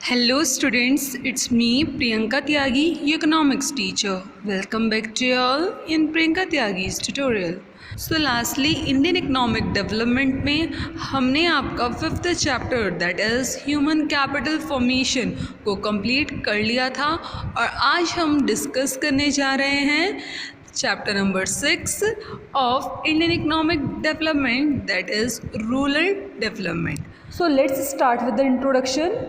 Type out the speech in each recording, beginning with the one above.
Hello students, it's me Priyanka Tyagi, your economics teacher. Welcome back to you all in Priyanka Tyagi's tutorial. So lastly, Indian economic development में हमने आपका 5th chapter that is human capital formation को complete कर लिया था और आज हम डिस्कस करने जा रहे हैं chapter number 6 of Indian economic development that is rural development. So let's start with the introduction.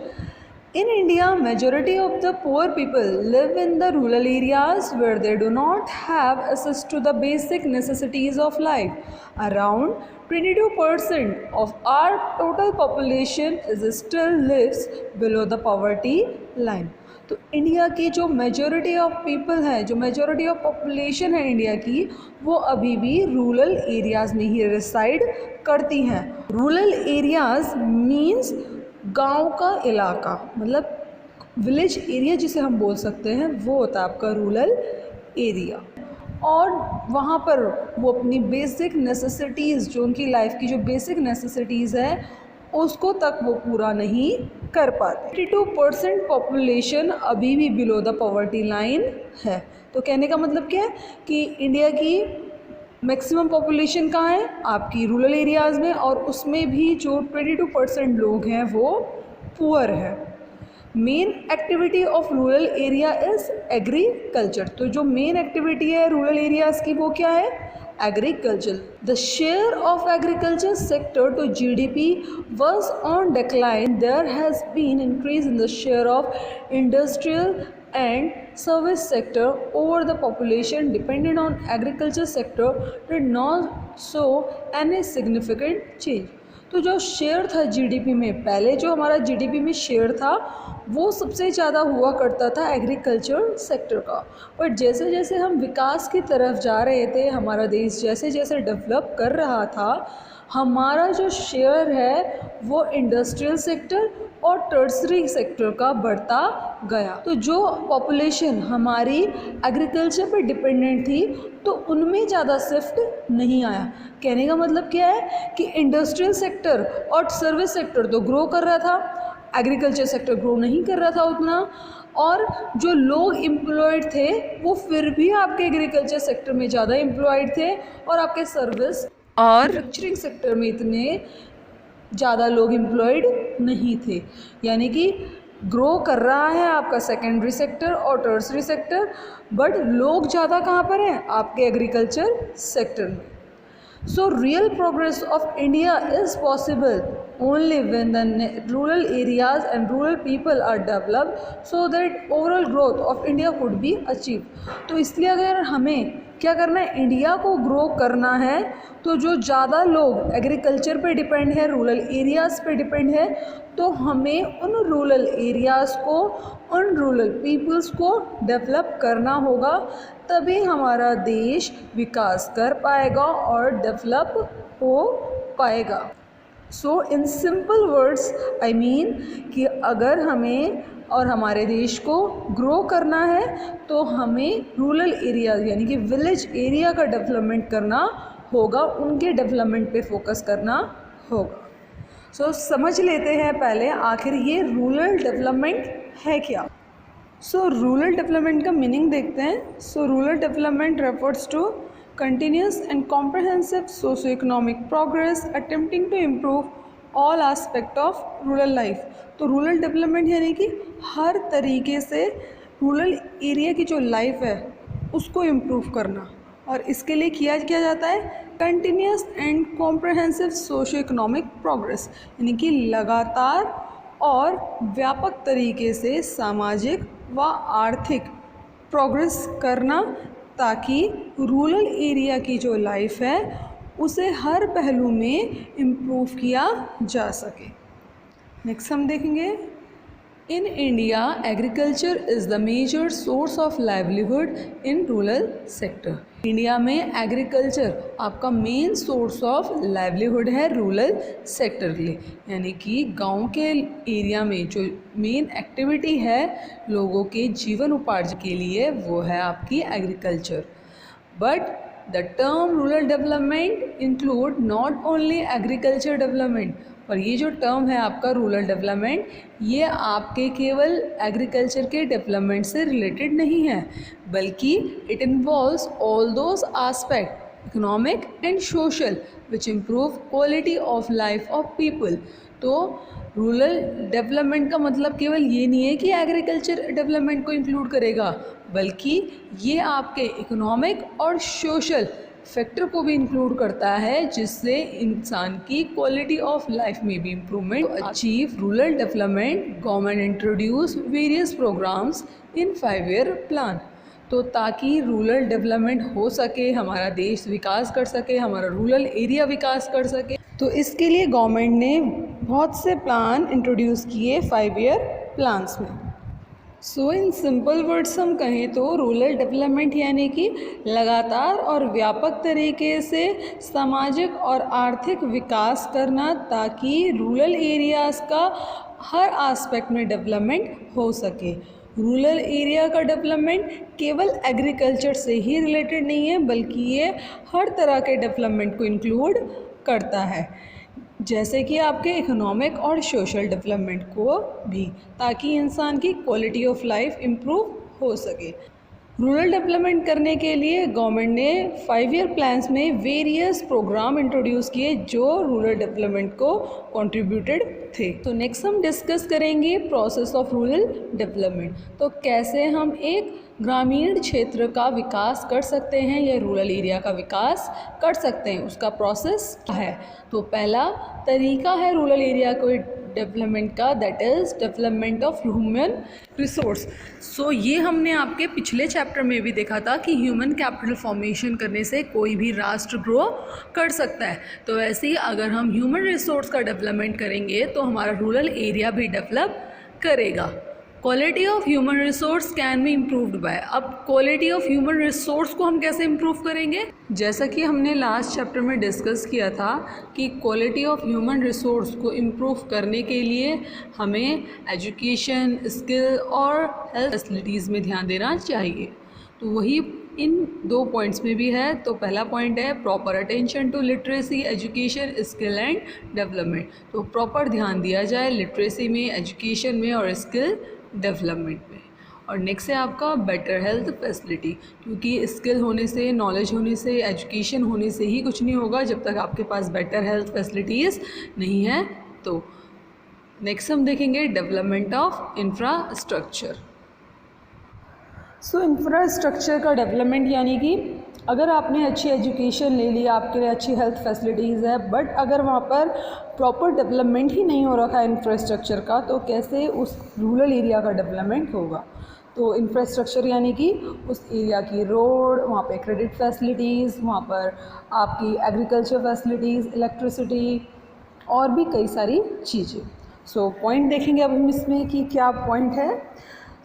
In India, majority of the poor people live in the rural areas where they do not have access to the basic necessities of life. Around 22% of our total population still lives below the poverty line. तो India की जो majority of people है, जो majority of population है India की, वो अभी भी रूरल एरियाज़ में ही रिसाइड करती हैं. रूरल एरियाज़ मीन्स गांव का इलाका, मतलब विलेज एरिया जिसे हम बोल सकते हैं, वो होता है आपका रूरल एरिया. और वहाँ पर वो अपनी बेसिक नेसेसिटीज़, जो उनकी लाइफ की जो बेसिक नेसेसिटीज़ है, उसको तक वो पूरा नहीं कर पाते. 82% पॉपुलेशन अभी भी बिलो द पॉवर्टी लाइन है. तो कहने का मतलब क्या है कि इंडिया की मैक्सिमम पॉपुलेशन कहाँ है? आपकी रूरल एरियाज़ में, और उसमें भी जो 22% लोग हैं वो पुअर हैं. Main activity of rural area is agriculture. तो जो मेन एक्टिविटी है रूरल एरियाज़ की वो क्या है? Agriculture. The share of agriculture sector to GDP was on decline. There has been increase in the share of industrial and service sector over the population dependent on agriculture sector did not show any significant change. तो जो share था GDP में, पहले जो हमारा GDP में share था वो सबसे ज़्यादा हुआ करता था एग्रीकल्चर सेक्टर का. बट जैसे जैसे हम विकास की तरफ जा रहे थे, हमारा देश जैसे जैसे डेवलप कर रहा था, हमारा जो शेयर है वो इंडस्ट्रियल सेक्टर और टर्सरी सेक्टर का बढ़ता गया. तो जो पॉपुलेशन हमारी एग्रीकल्चर पे डिपेंडेंट थी तो उनमें ज़्यादा शिफ्ट नहीं आया. कहने का मतलब क्या है कि इंडस्ट्रियल सेक्टर और सर्विस सेक्टर तो ग्रो कर रहा था, एग्रीकल्चर सेक्टर ग्रो नहीं कर रहा था उतना. और जो लोग एम्प्लॉयड थे वो फिर भी आपके एग्रीकल्चर सेक्टर में ज़्यादा एम्प्लॉयड थे और आपके सर्विस और मैन्युफैक्चरिंग सेक्टर में इतने ज़्यादा लोग एम्प्लॉयड नहीं थे. यानी कि ग्रो कर रहा है आपका सेकेंडरी सेक्टर और टर्सरी सेक्टर, बट लोग ज़्यादा कहाँ पर हैं? आपके एग्रीकल्चर सेक्टर में. So real progress of India is possible only when the rural areas and rural people are developed so that overall growth of India could be achieved. तो इसलिए अगर हमें क्या करना है, इंडिया को ग्रो करना है, तो जो ज़्यादा लोग एग्रीकल्चर पे डिपेंड है, रूरल एरियाज़ पे डिपेंड है, तो हमें उन रूरल एरियाज़ को, उन रूरल पीपल्स को डेवलप करना होगा. तभी हमारा देश विकास कर पाएगा और डेवलप हो पाएगा. So in simple words I mean कि अगर हमें और हमारे देश को ग्रो करना है तो हमें रूरल एरिया यानी कि विलेज एरिया का डेवलपमेंट करना होगा, उनके डेवलपमेंट पे फोकस करना होगा. सो समझ लेते हैं पहले आखिर ये रूरल डेवलपमेंट है क्या. सो रूरल डेवलपमेंट का मीनिंग देखते हैं. So rural development refers to continuous and comprehensive socio economic progress attempting to improve all aspect of rural life. तो रूरल डेवलपमेंट यानी कि हर तरीके से रूरल एरिया की जो लाइफ है उसको इम्प्रूव करना, और इसके लिए किया जाता है continuous and comprehensive socio economic progress, यानी कि लगातार और व्यापक तरीके से सामाजिक व आर्थिक प्रोग्रेस करना, ताकि रूरल एरिया की जो लाइफ है उसे हर पहलू में इम्प्रूव किया जा सके. नेक्स्ट हम देखेंगे. In India agriculture is the major source of livelihood in rural sector. India में एग्रीकल्चर आपका मेन सोर्स ऑफ लाइवलीहुड है रूरल सेक्टर के लिए. यानी कि गांव के एरिया में जो मेन एक्टिविटी है लोगों के जीवन उपार्जन के लिए वो है आपकी agriculture. But the term rural development include not only agriculture development और ये जो टर्म है आपका रूरल डेवलपमेंट, ये आपके केवल एग्रीकल्चर के डेवलपमेंट से रिलेटेड नहीं है, बल्कि it involves all those aspect economic and social which improve quality of life of people. तो रूरल डेवलपमेंट का मतलब केवल ये नहीं है कि एग्रीकल्चर डेवलपमेंट को इंक्लूड करेगा, बल्कि ये आपके इकोनॉमिक और सोशल फैक्टर को भी इंक्लूड करता है, जिससे इंसान की क्वालिटी ऑफ लाइफ में भी improvement achieve rural development. Government introduce various programs in 5-year plan. तो ताकि रूरल डेवलपमेंट हो सके, हमारा देश विकास कर सके, हमारा रूरल एरिया विकास कर सके, तो इसके लिए गवर्नमेंट ने बहुत से प्लान इंट्रोड्यूस किए 5-year प्लान्स में। सो इन सिंपल वर्ड्स हम कहें तो रूरल डेवलपमेंट यानी कि लगातार और व्यापक तरीके से सामाजिक और आर्थिक विकास करना, ताकि रूरल एरियाज़ का हर आस्पेक्ट में डेवलपमेंट हो सके। रूरल एरिया का डेवलपमेंट केवल एग्रीकल्चर से ही रिलेटेड नहीं है, बल्कि ये हर तरह के डेवलपमेंट को इंक्लूड करता है, जैसे कि आपके इकोनॉमिक और सोशल डेवलपमेंट को भी, ताकि इंसान की क्वालिटी ऑफ लाइफ इम्प्रूव हो सके। रूरल डेवलपमेंट करने के लिए गवर्नमेंट ने 5-year प्लान्स में वेरियस प्रोग्राम इंट्रोड्यूस किए जो रूरल डेवलपमेंट को कंट्रीब्यूटेड थे। तो नेक्स्ट हम डिस्कस करेंगे प्रोसेस ऑफ रूरल डेवलपमेंट। तो कैसे हम एक ग्रामीण क्षेत्र का विकास कर सकते हैं या रूरल एरिया का विकास कर सकते हैं, उसका प्रोसेस क्या है। तो पहला तरीका है रूरल एरिया को डेवलपमेंट का, that is development of human resource. So ये हमने आपके पिछले चैप्टर में भी देखा था कि ह्यूमन कैपिटल फॉर्मेशन करने से कोई भी राष्ट्र ग्रो कर सकता है। तो वैसे ही अगर हम ह्यूमन रिसोर्स का डेवलपमेंट करेंगे तो हमारा रूरल एरिया भी डेवलप करेगा। Quality of human resource can be improved by. अब क्वालिटी ऑफ ह्यूमन रिसोर्स को हम कैसे इम्प्रूव करेंगे, जैसा कि हमने लास्ट चैप्टर में डिस्कस किया था कि क्वालिटी ऑफ ह्यूमन रिसोर्स को इम्प्रूव करने के लिए हमें एजुकेशन, स्किल और हेल्थ फैसिलिटीज़ में ध्यान देना चाहिए। तो वही इन 2 पॉइंट्स में भी है। तो पहला पॉइंट है proper attention to literacy, education, skill and development. तो प्रॉपर ध्यान दिया जाए लिटरेसी में, एजुकेशन में और स्किल डेवलपमेंट में। और नेक्स्ट है आपका बेटर हेल्थ फैसिलिटी, क्योंकि स्किल होने से, नॉलेज होने से, एजुकेशन होने से ही कुछ नहीं होगा जब तक आपके पास बेटर हेल्थ फैसिलिटीज़ नहीं है। तो नेक्स्ट हम देखेंगे development of infrastructure. So infrastructure का डेवलपमेंट यानी कि अगर आपने अच्छी एजुकेशन ले ली, आपके लिए अच्छी हेल्थ फैसिलिटीज़ है, बट अगर वहाँ पर प्रॉपर डेवलपमेंट ही नहीं हो रखा है इंफ्रास्ट्रक्चर का, तो कैसे उस रूरल एरिया का डेवलपमेंट होगा। तो इंफ्रास्ट्रक्चर यानी कि उस एरिया की रोड, वहाँ पे क्रेडिट फैसिलिटीज़, वहाँ पर आपकी एग्रीकल्चर फैसिलिटीज़, इलेक्ट्रिसिटी और भी कई सारी चीज़ें। सो पॉइंट देखेंगे अब हम इसमें कि क्या पॉइंट है।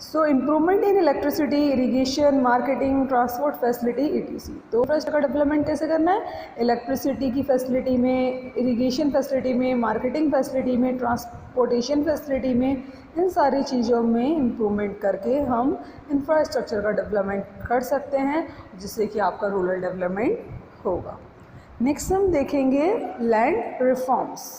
So improvement in electricity, irrigation, marketing, transport facility etc। तो इंफ्रास्ट्रक्चर का डेवलपमेंट कैसे करना है, इलेक्ट्रिसिटी की फैसिलिटी में, इरिगेशन फैसिलिटी में, मार्केटिंग फैसिलिटी में, ट्रांसपोर्टेशन फैसिलिटी में, इन सारी चीज़ों में इम्प्रूवमेंट करके हम इंफ्रास्ट्रक्चर का डेवलपमेंट कर सकते हैं, जिससे कि आपका रूरल डेवलपमेंट होगा। नेक्स्ट हम देखेंगे लैंड रिफॉर्म्स।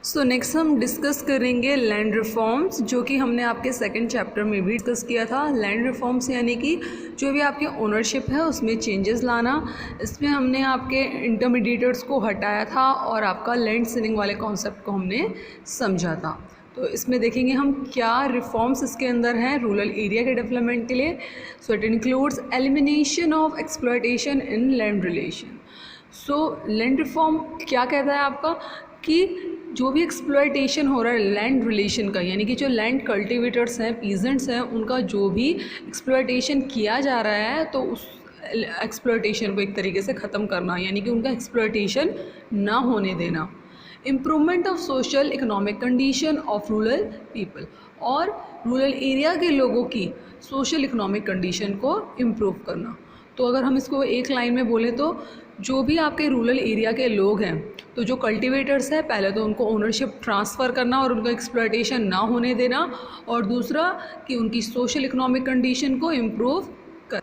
सो नेक्स्ट हम डिस्कस करेंगे लैंड रिफॉर्म्स, जो कि हमने आपके सेकंड चैप्टर में भी डिस्कस किया था। लैंड रिफॉर्म्स यानी कि जो भी आपकी ओनरशिप है उसमें चेंजेस लाना। इसमें हमने आपके इंटरमीडिएटर्स को हटाया था और आपका लैंड सीलिंग वाले कॉन्सेप्ट को हमने समझा था। तो इसमें देखेंगे हम क्या रिफॉर्म्स इसके अंदर हैं रूरल एरिया के डेवलपमेंट के लिए। So it includes elimination of exploitation in land relation. So land reform क्या कहता है आपका कि जो भी एक्सप्लॉयटेशन हो रहा है लैंड रिलेशन का, यानी कि जो लैंड कल्टीवेटर्स हैं, पीजेंट्स हैं, उनका जो भी एक्सप्लॉयटेशन किया जा रहा है, तो उस एक्सप्लॉयटेशन को एक तरीके से ख़त्म करना, यानी कि उनका एक्सप्लॉयटेशन ना होने देना। Improvement of social economic condition of rural people, और रूरल एरिया के लोगों की सोशल इकोनॉमिक कंडीशन को इम्प्रूव करना। तो अगर हम इसको एक लाइन में बोलें तो जो भी आपके रूरल एरिया के लोग हैं, तो जो कल्टीवेटर्स हैं, पहले तो उनको ओनरशिप ट्रांसफ़र करना और उनका एक्सप्लॉयटेशन ना होने देना, और दूसरा कि उनकी सोशल इकोनॉमिक कंडीशन को इम्प्रूव कर।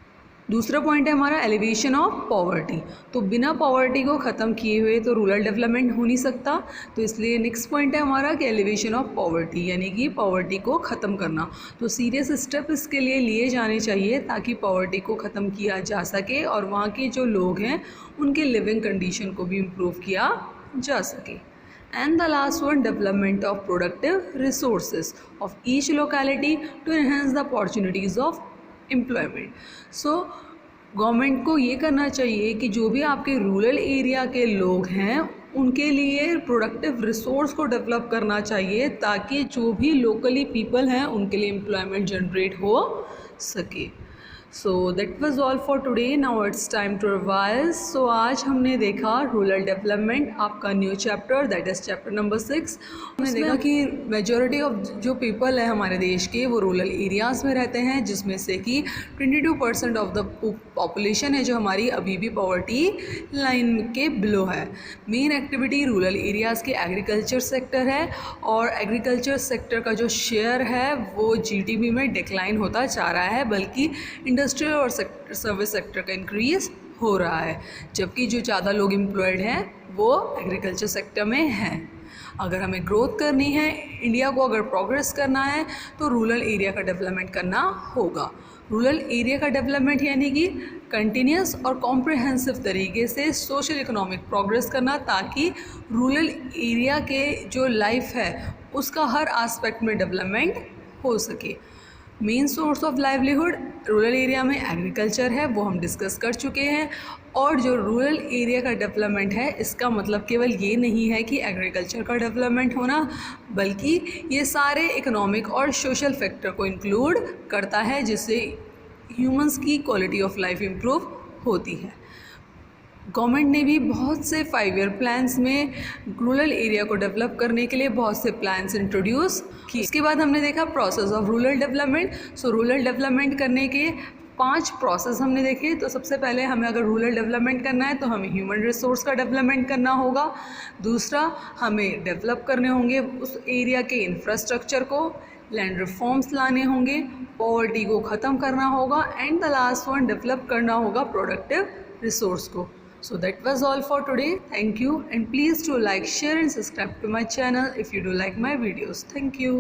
दूसरा पॉइंट है हमारा एलिवेशन ऑफ पॉवर्टी। तो बिना पॉवर्टी को ख़त्म किए हुए तो रूरल डेवलपमेंट हो नहीं सकता। तो इसलिए नेक्स्ट पॉइंट है हमारा कि एलिवेशन ऑफ पॉवर्टी, यानी कि पॉवर्टी को ख़त्म करना। तो सीरियस स्टेप इसके लिए लिए जाने चाहिए ताकि पॉवर्टी को ख़त्म किया जा सके और वहाँ के जो लोग हैं उनके लिविंग कंडीशन को भी इम्प्रूव किया जा सके। And the last one, development of productive resources of each locality to enhance the opportunities of employment. So government को ये करना चाहिए कि जो भी आपके रूरल एरिया के लोग हैं उनके लिए प्रोडक्टिव रिसोर्स को डेवलप करना चाहिए ताकि जो भी लोकली पीपल हैं उनके लिए एम्प्लॉयमेंट जनरेट हो सके। So that was all for today, now it's time to revise. So आज हमने देखा रूरल डेवलपमेंट, आपका new chapter that is chapter number 6। हमने देखा कि मेजॉरिटी ऑफ जो पीपल है हमारे देश के वो रूरल एरियाज़ में रहते हैं, जिसमें से कि 22% ऑफ द पॉपुलेशन है जो हमारी अभी भी पॉवर्टी लाइन के बिलो है। मेन एक्टिविटी रूरल एरियाज़ के एग्रीकल्चर सेक्टर है और एग्रीकल्चर सेक्टर का जो शेयर है वो जीडीपी में डिक्लाइन होता जा रहा है, बल्कि इंडस्ट्रियल और सर्विस सेक्टर का इंक्रीज़ हो रहा है, जबकि जो ज़्यादा लोग एम्प्लॉयड हैं वो एग्रीकल्चर सेक्टर में हैं। अगर हमें ग्रोथ करनी है, इंडिया को अगर प्रोग्रेस करना है तो रूरल एरिया का डेवलपमेंट करना होगा। रूरल एरिया का डेवलपमेंट यानी कि कंटिन्यूस और कॉम्प्रिहेंसिव तरीके से सोशल इकोनॉमिक प्रोग्रेस करना, ताकि रूरल एरिया के जो लाइफ है उसका हर एस्पेक्ट में डेवलपमेंट हो सके। Main source of livelihood rural area में एग्रीकल्चर है, वो हम डिस्कस कर चुके हैं। और जो रूरल एरिया का डेवलपमेंट है इसका मतलब केवल ये नहीं है कि एग्रीकल्चर का डेवलपमेंट होना, बल्कि ये सारे इकोनॉमिक और सोशल फैक्टर को इंक्लूड करता है, जिससे ह्यूमंस की क्वालिटी ऑफ लाइफ इम्प्रूव होती है। गवर्नमेंट ने भी बहुत से 5 ईयर प्लान्स में रूरल एरिया को डेवलप करने के लिए बहुत से प्लान्स इंट्रोड्यूस किए। इसके बाद हमने देखा process of rural development. So rural development करने के 5 प्रोसेस हमने देखे। तो सबसे पहले हमें अगर रूरल डेवलपमेंट करना है तो हमें ह्यूमन रिसोर्स का डेवलपमेंट करना होगा। दूसरा, हमें डेवलप करने होंगे उस एरिया के इंफ्रास्ट्रक्चर को, लैंड रिफॉर्म्स लाने होंगे, पॉवर्टी को ख़त्म करना होगा, and the last one develop करना होगा प्रोडक्टिव रिसोर्स को। So that was all for today. Thank you, and please do like, share and subscribe to my channel if you do like my videos. Thank you.